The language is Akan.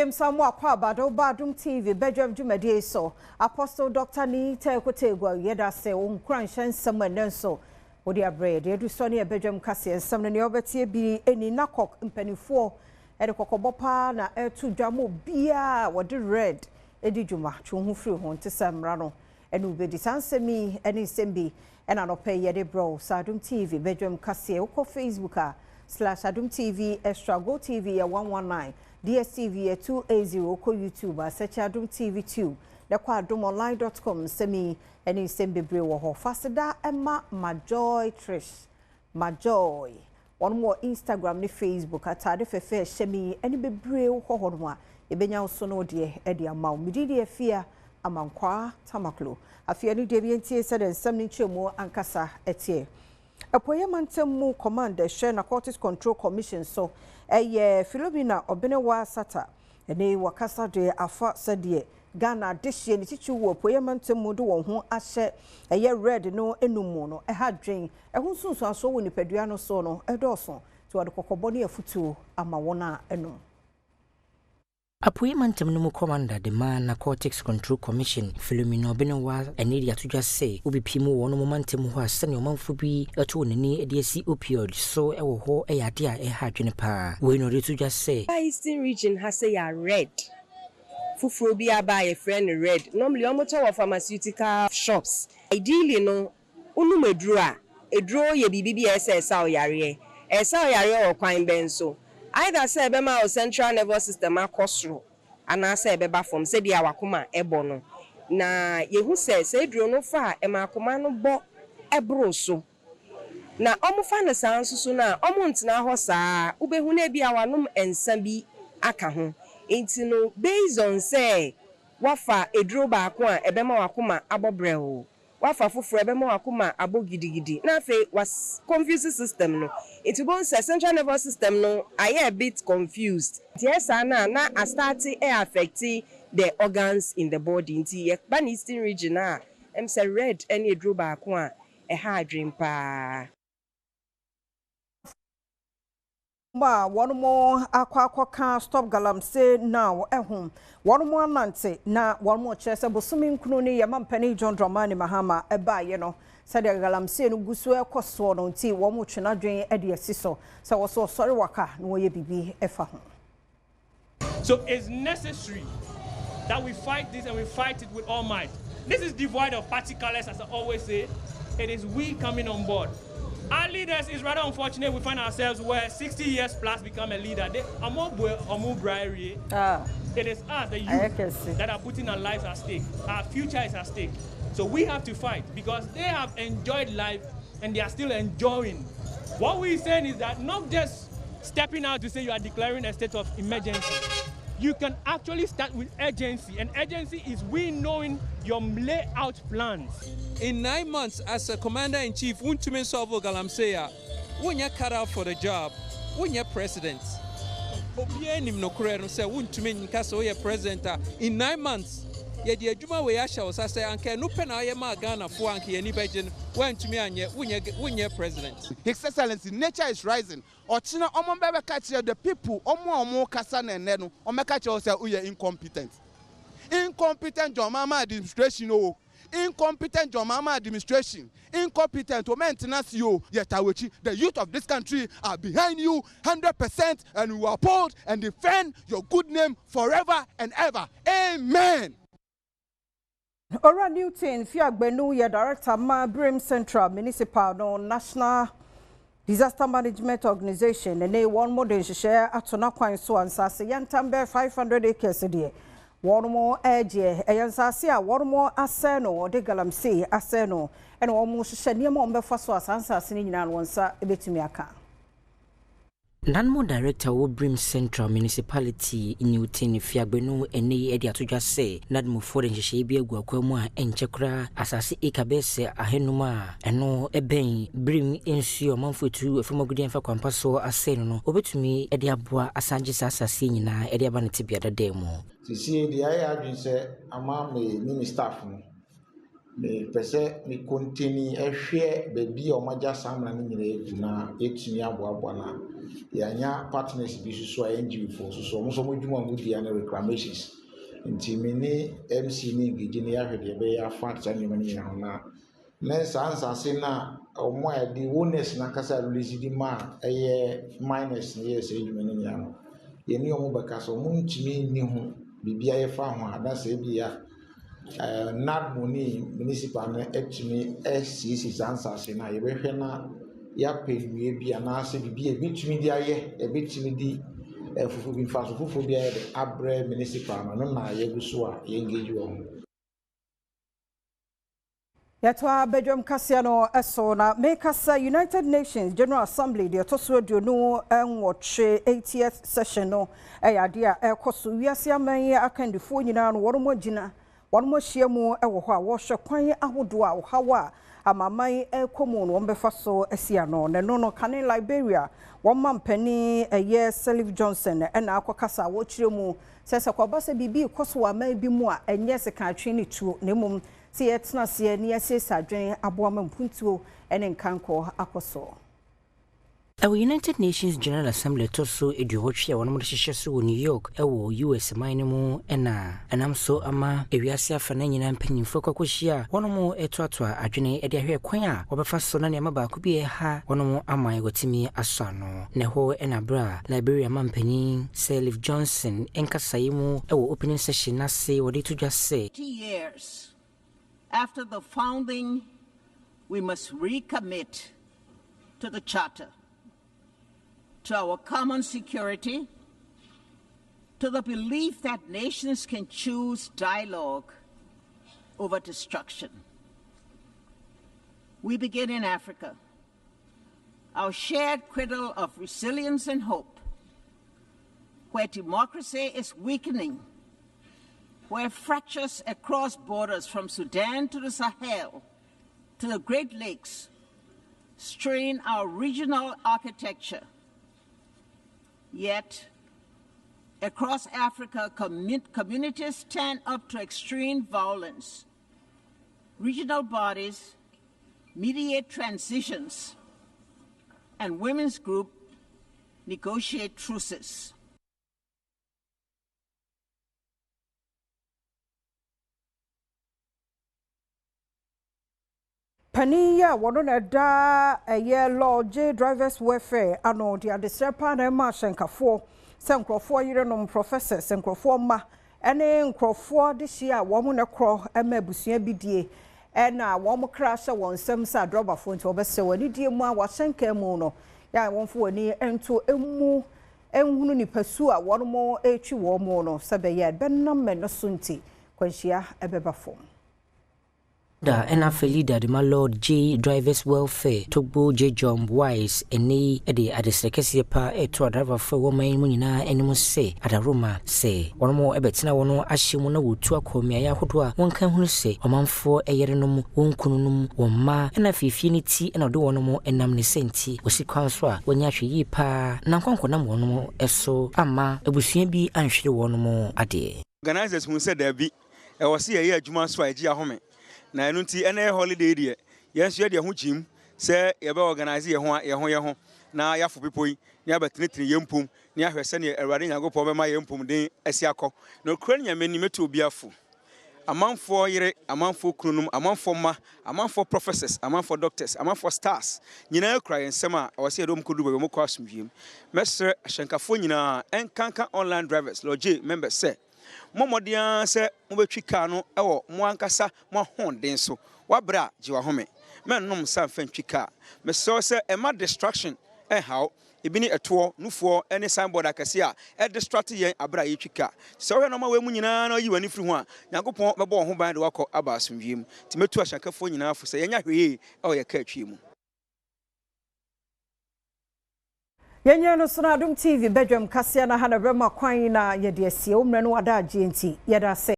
James Samuel Badwam TV Badwam Jumadi so Apostle Dr. Ni Tekotegwa yeda se unkran someone nenso odi abred edu so ne Badwam kase some ne obetie bi eni nakok mpanifo e de kokobopa na etu dwamo bia wode red edi dwuma twon free ho ntesamra no enu bedi sansemi eni sembi ena no pay yede bro Adom TV Badwam kase uko Facebook /Adom TV Extra Go TV 119 DSTV 280 ko YouTube search Adom TV 2 na kwa adomonline.com semi eni sembebre wo ho fasida emma majoy trish majoy one more Instagram ni Facebook atade fefe shemi eni bebre wo ho no a ebenya so no de e de ama mididi afia amankwa tamaklo afia ni de bi entie se de nsam ni chemu ankasa etie Apoye Mantemu Commander Share Narcotics Control Commission so Philomena Obenewa Sata ene wakasa de afa sadie Ghana dehye ni tichu wo Apoye Mantemu do won ho ahye red no enumu no ha dwen ho sunsu aso wo nipadua no so no edoso to wade kokobɔ ne afutuo ama wona enu Apoye Mantemu Commander the Man Narcotics Control Commission Philomena Obenewa ene dia to just say obipimu wo no Mantemu ho asane omanfo bi eto nani e de si opioid so e wo ho e yade a e ha dwene pa we no to just say Eastern region has say ya red fufuro bi aba ye friend red normally omoto wa pharmaceutical shops ideally no unum eduro ye bibi bi esa oyare o kwan ben so either say bema o central nervous system akosro ana say beba from say dia wakoma ebo no na yehu say eduro no fa e makoma no bo ebro so na omufa ne sansusu na omuntina ho saa ubehu na bia wanom ensa bi aka ho enti no based on say wafa eduro ba ko a ebema wakoma abobre o wafa fufuro ebema wakoma abogidigidi na fe was confused system no it will say central nervous system no I a bit confused yes na I started affecting the organs in the body nti ban eastern region am say red any eduro ba ko a e ha dream pa one more aqua stop galamsey now home. One more nante na one more chesa bosumi nkunu ni yamampani John Dramani Mahama eba ye no said galamsey no gusu ekoso no nti wo mo twena dwen e de asiso so wo so sorry waka no wo ye bibi efa ho. So it's necessary that we fight this and we fight it with all might. This is devoid of party colors, as I always say. It is we coming on board. Our leaders is rather unfortunate. We find ourselves where 60 years plus become a leader. It is us, the youth, that are putting our lives at stake. Our future is at stake. So we have to fight because they have enjoyed life and they are still enjoying. What we're saying is that not just stepping out to say you are declaring a state of emergency. You can actually start with urgency, and urgency is we knowing your layout plans. In 9 months as a commander-in-chief, Untume Solvo Galamsey, when you're cut out for the job, when you're president, in 9 months, ye di adwuma we ahya osase anka no pe na aye ma Ghana fo anka ye ni begin when to me anye wunye president. His Excellency, nature is rising. Ochina omo bebe ka kire the people omo kasa na ene no omeka kire say uye incompetent. Incompetent Jomama administration o. Incompetent Jomama administration. Incompetent o maintenance you yetawechi. The youth of this country are behind you 100% and we will uphold and defend your good name forever and ever. Amen. Ora Newton Fiagbenu ye director ma Brim Central Municipal no National Disaster Management Organization ene one more den share atona kwan so ansase yantambe 500 acres there one more edge eyansase a one more aseno de galamsey aseno ene one more hye niam ombefa so asansase ni nyina no nsa ebetumi aka. Nanmo Director wo Brim Central Municipality Newton Fiagbenu ene edi atodwa se nadmo for nhye bi agu akwamu a enchekra asase ekabese ahenuma eno eben Brim ensuo manfotu efomagudi enfa kwampa so aseno no obetumi edi aboa asanje asase nyina edi aba ne tibia dademu sisi di aya adwin se ama me mini staff no me pese me continue ehwe baby o maja samra ni nyina na etumi aboabo na yanya partners bi so NGO for so mo dwuma mo dia na reclamations nti me ni MC ni gidi ni ahwede be ya fact ani mani nyina na ansase na omo adi woness na kasa release di ma minus ni yes edwuma ni nyina no ye ni omo baka so mo ntumi ni ho bibia ye fa ho ada se bia not money municipal na etumi SCC ansase na ye behwe na ya penwie bia na ase bibia bitumi di aye bitumi di fufu bi fa so fufu bia ye abre municipal na ye guso a ye engage wo. Yatwa Badwam Kasiano Esona Mekasa United Nations General Assembly the Toswodio no enwoche 80th session no dia ekoso wiase amanye akandifo nyina no wormo gina wormo hyiamu ewo ho a wo hwe kwan ahodo a wo hawa amaman ekomu no ombefa so asia no no kane Liberia womma mpani Salif Johnson na akokasa wo kiremu sese kwabasa bibi koso aman bi mu a enye seka atwe ne tuo nemum si etna se ni asesa adwen aboama mpuntuo ene nkanko akoso. Our United Nations General Assembly toso eduhotwe won mo hyehyɛ so New York US mu enam so ama ewiase afa na nyina mpanyimfo kwakohia won mo etoatoa adwene de ahwe kwan a obefa so na nema ba ko bi ha won mo ama yegotimi aso ano ne ho enabra Liberia mampanyin Salif Johnson enkasaye mu opening session na se wodi to just say 20 years after the founding, we must recommit to the Charter, to our common security, to the belief that nations can choose dialogue over destruction. We begin in Africa, our shared cradle of resilience and hope, where democracy is weakening, where fractures across borders from Sudan to the Sahel to the Great Lakes strain our regional architecture. Yet, across Africa, communities stand up to extreme violence. Regional bodies mediate transitions, and women's groups negotiate truces. Paniya wonona da law J drivers welfare ano the adesrepa na ma hyenkafo senkrofo yirenom professors senkrofo ma ene nkrofo de hia wo mo ne kro ema abusua bidie ena wo mo kra hye won sam sa drobafo nti obese wani die mu a wahyenka mu no ya wonfo wani ento emu enhunu ni pasu a won mo etwi wo mo no sebeye benam me no sunti kwanhia ebebafo da NF leader de my Lord J drivers welfare Togbo J Jump Wise eni de adesrekese pa to driver for woman mu nyina enimo se adaroma se wono ebetina wono ahyimu na wotu akomia ya hodo a wonkan hunu se omanfo eyerenom wonkununum womma na fifie ni ti na do wono mo enam ne senti osikwan so a wonya hweyi pa na nkonkonam wono mo eso ama ebusua bi anhwere wono mo ade organizers hu se da bi e wo se ye adwuma so agi ahome na enu nti ene holiday die yenso de ho jim se ye be organize ye ho na ya fo pipoi ni abatinetine yempum ni ahwese ne awade nyagopo be ma yempum den asiakọ no kura nyameni meto obi afo amanfo yire amanfo kununum amanfo ma amanfo professors amanfo doctors amanfo stars nyina akura yensem a wose edom kodu be mo kwa asumdwiem mesre ahyenkafo nyina enkanka online drivers loje members se momodia se mobetwi ka no ewo mo ankasa mo honden so wabra jiwa home mennom san fantwi ka meso se ema distraction how ebini eto nufo ene signboard akase a distract yen abra yetwi ka se wo no ma we mu nyina na yi wani firi ho a yakopon mebo ho ban de wakọ aba asomdwiem timetu ahyankafo nyina afo se yenya hweye e ye ka atwi mu Yenye no Adom TV Badwam Kasiano hana brema kwan na yede asie omre no wada agenti yeda se